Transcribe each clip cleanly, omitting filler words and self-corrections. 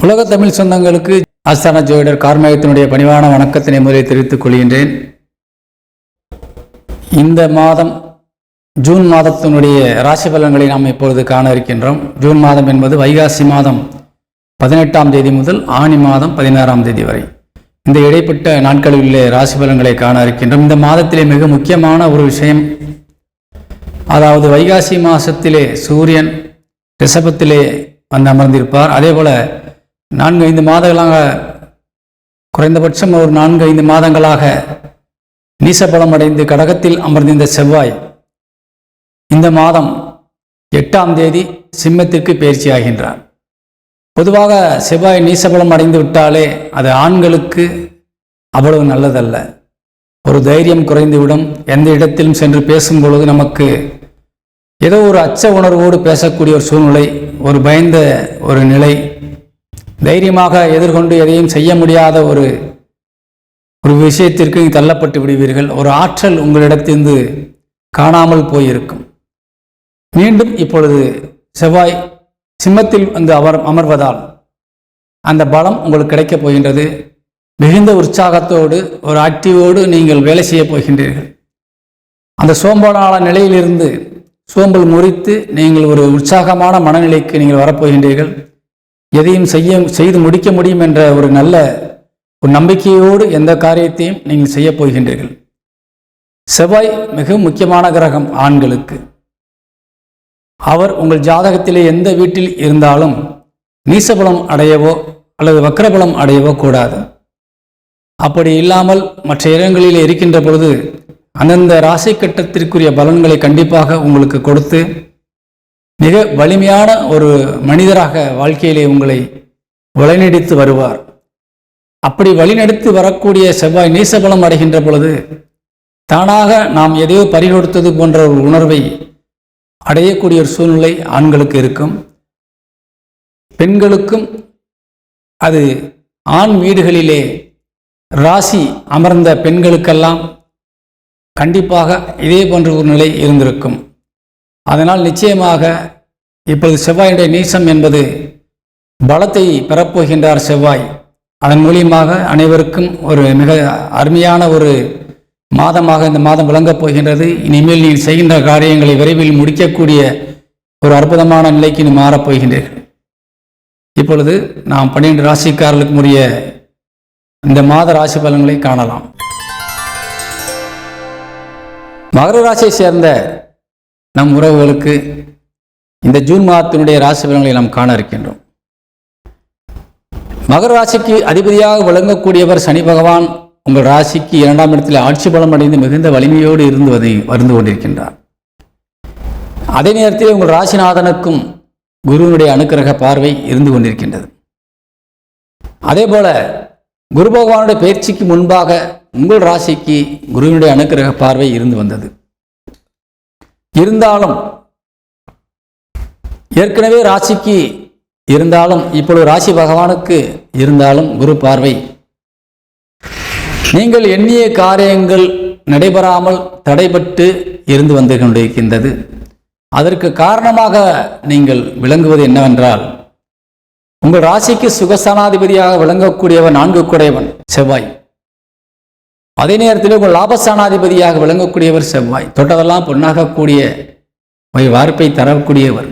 உலக தமிழ் சொந்தங்களுக்கு ஆஸ்தான ஜோதிடர் கார்மேகத்தினுடைய பணிவான வணக்கத்தினை முதலில் தெரிவித்துக் கொள்கின்றேன். இந்த மாதம் ஜூன் மாதத்தினுடைய ராசி பலன்களை நாம் இப்பொழுது காண இருக்கின்றோம். ஜூன் மாதம் என்பது வைகாசி மாதம் 18ஆம் தேதி முதல் ஆனி மாதம் 16ஆம் தேதி வரை இந்த இடைப்பட்ட நாட்களில் உள்ள ராசி பலன்களை காண இருக்கின்றோம். இந்த மாதத்திலே மிக முக்கியமான ஒரு விஷயம், அதாவது வைகாசி மாதத்திலே சூரியன் ரிஷபத்திலே வந்து அமர்ந்திருப்பார். அதே போல 4-5 மாதங்களாக, குறைந்தபட்சம் ஒரு 4-5 மாதங்களாக நீசபலம் அடைந்து கடகத்தில் அமர்ந்திருந்த செவ்வாய் இந்த மாதம் 8ஆம் தேதி சிம்மத்திற்கு பயிற்சி ஆகின்றார். பொதுவாக செவ்வாய் நீசபலம் அடைந்து விட்டாலே அது ஆண்களுக்கு அவ்வளவு நல்லதல்ல. ஒரு தைரியம் குறைந்துவிடும். எந்த இடத்திலும் சென்று பேசும் பொழுது நமக்கு ஏதோ ஒரு அச்ச உணர்வோடு பேசக்கூடிய ஒரு சூழ்நிலை, ஒரு பயந்த ஒரு நிலை, தைரியமாக எதிர்கொண்டு எதையும் செய்ய முடியாத ஒரு விஷயத்திற்கு தள்ளப்பட்டு விடுவீர்கள். ஒரு ஆற்றல் உங்களிடத்திலிருந்து காணாமல் போயிருக்கும். மீண்டும் இப்பொழுது செவ்வாய் சிம்மத்தில் வந்து அமர்வதால் அந்த பலம் உங்களுக்கு கிடைக்கப் போகின்றது. மிகுந்த உற்சாகத்தோடு ஒரு ஆக்டிவோடு நீங்கள் வேலை செய்ய போகின்றீர்கள். அந்த சோம்பலான நிலையிலிருந்து சோம்பல் முறித்து நீங்கள் ஒரு உற்சாகமான மனநிலைக்கு நீங்கள் வரப்போகின்றீர்கள். எதையும் செய்து முடிக்க முடியும் என்ற ஒரு நல்ல ஒரு நம்பிக்கையோடு எந்த காரியத்தையும் நீங்கள் செய்ய போகின்றீர்கள். செவ்வாய் மிக முக்கியமான கிரகம் ஆண்களுக்கு. அவர் உங்கள் ஜாதகத்திலே எந்த வீட்டில் இருந்தாலும் நீசபலம் அடையவோ அல்லது வக்ரபலம் அடையவோ கூடாது. அப்படி இல்லாமல் மற்ற இடங்களில் இருக்கின்ற பொழுது அந்தந்த ராசி கட்டத்திற்குரிய பலன்களை கண்டிப்பாக உங்களுக்கு கொடுத்து மிக வலிமையான ஒரு மனிதராக வாழ்க்கையிலே உங்களை வழிநடத்தி வருவார். அப்படி வழிநடத்தி வரக்கூடிய செவ்வாய் நீசபலம் அடைகின்ற பொழுது தானாக நாம் எதையோ பறிகொடுத்தது போன்ற ஒரு உணர்வை அடையக்கூடிய ஒரு சூழ்நிலை ஆண்களுக்கு இருக்கும். பெண்களுக்கும் அது ஆண் வீடுகளிலே ராசி அமர்ந்த பெண்களுக்கெல்லாம் கண்டிப்பாக இதே போன்ற ஒரு நிலை இருந்திருக்கும். அதனால் நிச்சயமாக இப்பொழுது செவ்வாயுடைய நீசம் என்பது பலத்தை பெறப்போகின்றார் செவ்வாய். அதன் மூலியமாக அனைவருக்கும் ஒரு மிக அருமையான ஒரு மாதமாக இந்த மாதம் விளங்கப் போகின்றது. இனிமேல் நீங்கள் செய்கின்ற காரியங்களை விரைவில் முடிக்கக்கூடிய ஒரு அற்புதமான நிலைக்கு நீ மாறப்போகின்றீர்கள். இப்பொழுது நாம் 12 ராசிக்காரர்களுக்கு உரிய இந்த மாத ராசி பலன்களை காணலாம். மகர ராசியை சேர்ந்த நம் உறவுகளுக்கு இந்த ஜூன் மாதத்தினுடைய ராசி பலன்களை நாம் காண இருக்கின்றோம். மகர ராசிக்கு அதிபதியாக விளங்கக்கூடியவர் சனி பகவான் உங்கள் ராசிக்கு 2ஆம் இடத்தில் ஆட்சி பலம் அடைந்து மிகுந்த வலிமையோடு வருந்து கொண்டிருக்கின்றார். அதே நேரத்தில் உங்கள் ராசிநாதனுக்கும் குருவினுடைய அனுக்கிரக பார்வை இருந்து கொண்டிருக்கின்றது. அதே போல குரு பகவானுடைய பயிற்சிக்கு முன்பாக உங்கள் ராசிக்கு குருவினுடைய அனுக்கிரக பார்வை இருந்து வந்தது. இருந்தாலும் ஏற்கனவே ராசிக்கு இருந்தாலும் இப்பொழுது ராசி பகவானுக்கு இருந்தாலும் குரு பார்வை நீங்கள் எண்ணிய காரியங்கள் நடைபெறாமல் தடைபட்டு இருந்து வந்து கொண்டிருக்கின்றது. அதற்கு காரணமாக நீங்கள் விளங்குவது என்னவென்றால், உங்கள் ராசிக்கு சுகஸ்தானாதிபதியாக விளங்கக்கூடியவர் 4 குடையவன் செவ்வாய். அதே நேரத்தில் உங்கள் லாபஸ்தானாதிபதியாக விளங்கக்கூடியவர் செவ்வாய். தொட்டதெல்லாம் பொன்னாகக்கூடிய வாய்ப்பை தரக்கூடியவர்.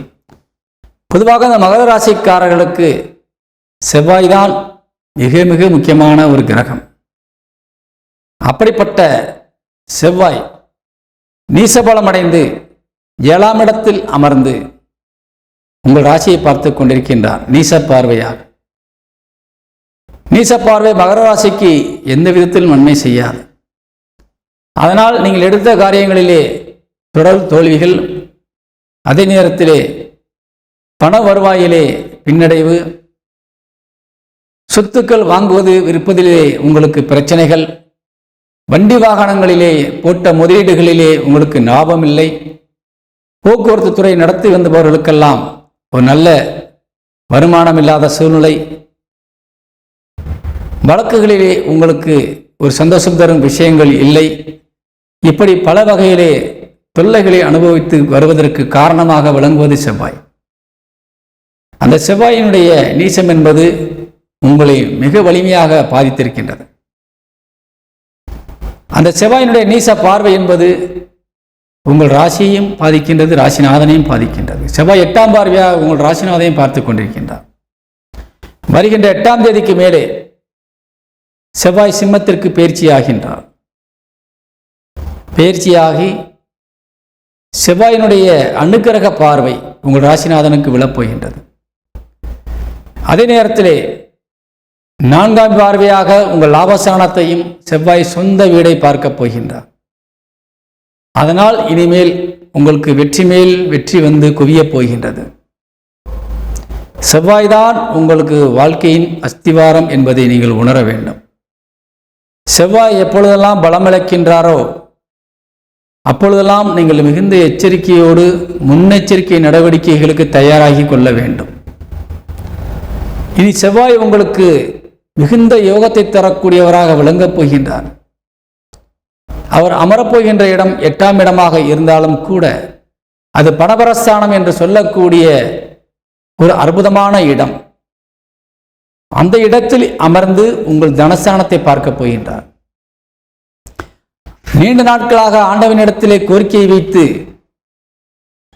பொதுவாக இந்த மகர ராசிக்காரர்களுக்கு செவ்வாய் தான் மிக மிக முக்கியமான ஒரு கிரகம். அப்படிப்பட்ட செவ்வாய் நீசபலம் அடைந்து 7ஆம் இடத்தில் அமர்ந்து உங்கள் ராசியை பார்த்து கொண்டிருக்கின்றார். நீச பார்வையாக. நீச பார்வை மகர ராசிக்கு எந்த விதத்திலும் நன்மை செய்யாது. அதனால் நீங்கள் எடுத்த காரியங்களிலே தொடர் தோல்விகள், அதே நேரத்திலே பண வருவாயிலே பின்னடைவு, சொத்துக்கள் வாங்குவது விற்பதிலே உங்களுக்கு பிரச்சனைகள், வண்டி வாகனங்களிலே போட்ட முதலீடுகளிலே உங்களுக்கு லாபம் இல்லை, போக்குவரத்து துறை நடத்தி வந்தவர்களுக்கெல்லாம் ஒரு நல்ல வருமானம் இல்லாத சூழ்நிலை, வழக்குகளிலே உங்களுக்கு ஒரு சந்தோஷம் தரும் விஷயங்கள் இல்லை. இப்படி பல வகையிலே தொல்லைகளை அனுபவித்து வருவதற்கு காரணமாக விளங்குவது செவ்வாய். அந்த செவ்வாயினுடைய நீசம் என்பது உங்களை மிக வலிமையாக பாதித்திருக்கின்றது. அந்த செவ்வாயினுடைய நீச பார்வை என்பது உங்கள் ராசியையும் பாதிக்கின்றது, ராசிநாதனையும் பாதிக்கின்றது. செவ்வாய் 8ஆம் பார்வையாக உங்கள் ராசிநாதனையும் பார்த்து கொண்டிருக்கின்றார். வருகின்ற 8ஆம் தேதிக்கு மேலே செவ்வாய் சிம்மத்திற்கு பயிற்சியாகின்றார். பயிற்சியாகி செவ்வாயினுடைய அனுக்கிரக பார்வை உங்கள் ராசிநாதனுக்கு விழப்போகின்றது. அதே நேரத்திலே 4ஆம் பார்வையாக உங்கள் லாபஸ்தானத்தையும் செவ்வாய் சொந்த வீடை பார்க்கப் போகின்றார். அதனால் இனிமேல் உங்களுக்கு வெற்றி மேல் வெற்றி வந்து குவியப் போகின்றது. செவ்வாய்தான் உங்களுக்கு வாழ்க்கையின் அஸ்திவாரம் என்பதை நீங்கள் உணர வேண்டும். செவ்வாய் எப்பொழுதெல்லாம் பலமிழக்கின்றாரோ அப்பொழுதெல்லாம் நீங்கள் மிகுந்த எச்சரிக்கையோடு முன்னெச்சரிக்கை நடவடிக்கைகளுக்கு தயாராகி கொள்ள வேண்டும். இனி செவ்வாய் உங்களுக்கு மிகுந்த யோகத்தை தரக்கூடியவராக விளங்கப் போகின்றார். அவர் அமரப்போகின்ற இடம் 8ஆம் இடமாக இருந்தாலும் கூட அது பணபரஸ்தானம் என்று சொல்லக்கூடிய ஒரு அற்புதமான இடம். அந்த இடத்தில் அமர்ந்து உங்கள் தனஸ்தானத்தை பார்க்க போகின்றார். நீண்ட நாட்களாக ஆண்டவனிடத்திலே கோரிக்கையை வைத்து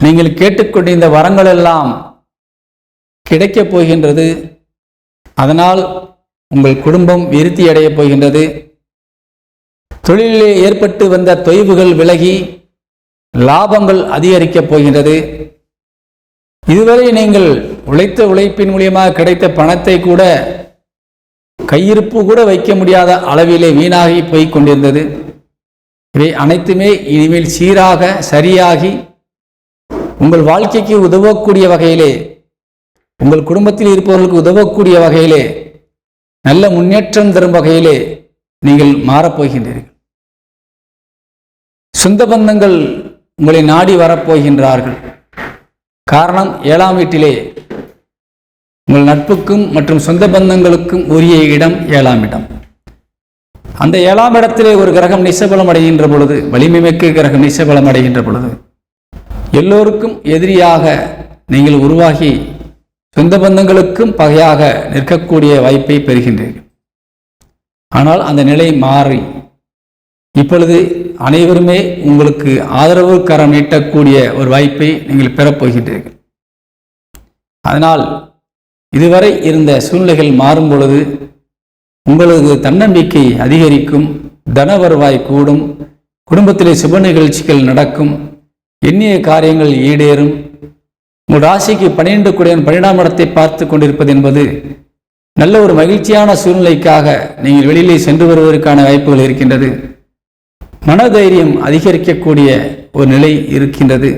நீங்கள் கேட்டுக்கொண்டிருந்த வரங்கள் எல்லாம் கிடைக்கப் போகின்றது. அதனால் உங்கள் குடும்பம் விருத்தி அடையப் போகின்றது. தொழிலிலே ஏற்பட்டு வந்த தொய்வுகள் விலகி லாபங்கள் அதிகரிக்கப் போகின்றது. இதுவரை நீங்கள் உழைத்த உழைப்பின் மூலியமாக கிடைத்த பணத்தை கூட கையிருப்பு கூட வைக்க முடியாத அளவிலே வீணாகி போய் கொண்டிருந்தது. இவை அனைத்துமே இனிமேல் சீராக சரியாகி உங்கள் வாழ்க்கைக்கு உதவக்கூடிய வகையிலே, உங்கள் குடும்பத்தில் இருப்பவர்களுக்கு உதவக்கூடிய வகையிலே, நல்ல முன்னேற்றம் தரும் வகையிலே நீங்கள் மாறப்போகின்றீர்கள். சொந்த பந்தங்கள் உங்களை நாடி வரப்போகின்றார்கள். காரணம் 7ஆம் வீட்டிலே உங்கள் நட்புக்கும் மற்றும் சொந்த பந்தங்களுக்கும் உரிய இடம் 7ஆம் இடம். அந்த 7ஆம் இடத்திலே ஒரு கிரகம் நிசபலம் அடைகின்ற பொழுது, வலிமை மிக்க கிரகம் நிசபலம் அடைகின்ற பொழுது எல்லோருக்கும் எதிரியாக நீங்கள் உருவாகி சொந்த பந்தங்களுக்கும் பகையாக நிற்கக்கூடிய வாய்ப்பை பெறுகின்றீர்கள். ஆனால் அந்த நிலை மாறி இப்பொழுது அனைவருமே உங்களுக்கு ஆதரவு கரம் நீட்டக்கூடிய ஒரு வாய்ப்பை நீங்கள் பெறப்போகின்றீர்கள். அதனால் இதுவரை இருந்த சூழ்நிலைகள் மாறும் பொழுது உங்களுக்கு தன்னம்பிக்கை அதிகரிக்கும், தன வருவாய் கூடும், குடும்பத்திலே சுப நிகழ்ச்சிகள் நடக்கும், எண்ணிய காரியங்கள் ஈடேறும். உங்கள் ராசிக்கு 12 கூடிய 12ஆம் இடத்தை பார்த்து கொண்டிருப்பது என்பது நல்ல ஒரு மகிழ்ச்சியான சூழ்நிலைக்காக நீங்கள் வெளியிலே சென்று வருவதற்கான வாய்ப்புகள் இருக்கின்றது. மனதைரியம் அதிகரிக்கக்கூடிய ஒரு நிலை இருக்கின்றது.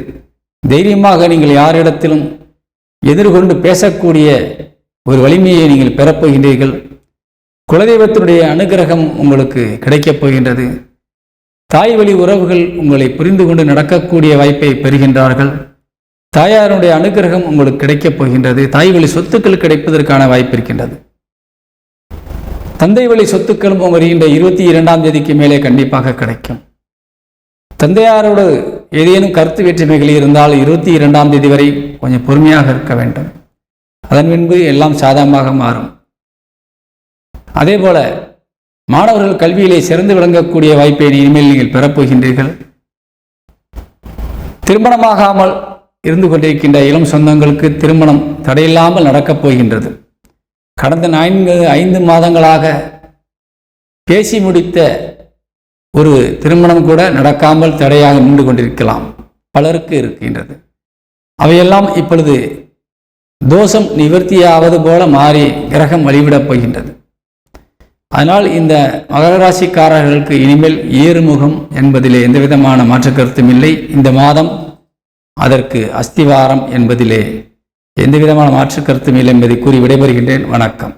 தைரியமாக நீங்கள் யாரிடத்திலும் எதிர்கொண்டு பேசக்கூடிய ஒரு வலிமையை நீங்கள் பெறப்போகின்றீர்கள். குலதெய்வத்தினுடைய அனுகிரகம் உங்களுக்கு கிடைக்கப் போகின்றது. தாய் வழி உறவுகள் உங்களை புரிந்து கொண்டு நடக்கக்கூடிய வாய்ப்பை பெறுகின்றார்கள். தாயாருடைய அனுகிரகம் உங்களுக்கு கிடைக்கப் போகின்றது. தாய் வழி சொத்துக்கள் கிடைப்பதற்கான வாய்ப்பு இருக்கின்றது. தந்தை வழி சொத்துக்களும் வருகின்ற 22ஆம் தேதிக்கு மேலே கண்டிப்பாக கிடைக்கும். தந்தையாரோடு ஏதேனும் கருத்து வேற்றுமைகள் இருந்தால் 22ஆம் தேதி வரை கொஞ்சம் பொறுமையாக இருக்க வேண்டும். அதன் பின்பு எல்லாம் சாதகமாக மாறும். அதே போல மாணவர்கள் கல்வியிலே சிறந்து விளங்கக்கூடிய வாய்ப்பை இனிமேல் நீங்கள் பெறப்போகின்றீர்கள். திருமணமாகாமல் இருந்து கொண்டிருக்கின்ற இளம் சொந்தங்களுக்கு திருமணம் தடையில்லாமல் நடக்கப் போகின்றது. கடந்த 5 மாதங்களாக பேசி முடித்த ஒரு திருமணம் கூட நடக்காமல் தடையாக நின்று கொண்டிருக்கலாம், பலருக்கு இருக்கின்றது. அவையெல்லாம் இப்பொழுது தோஷம் நிவர்த்தியாவது போல மாறி கிரகம் வழிவிடப் போகின்றது. அதனால் இந்த மகர ராசிக்காரர்களுக்கு இனிமேல் ஏறுமுகம் என்பதிலே எந்த விதமான மாற்று கருத்தும் இல்லை. இந்த மாதம் அதற்கு அஸ்திவாரம் என்பதிலே எந்த விதமான மாற்று கருத்தும் இல்லை என்பதை கூறி விடைபெறுகின்றேன். வணக்கம்.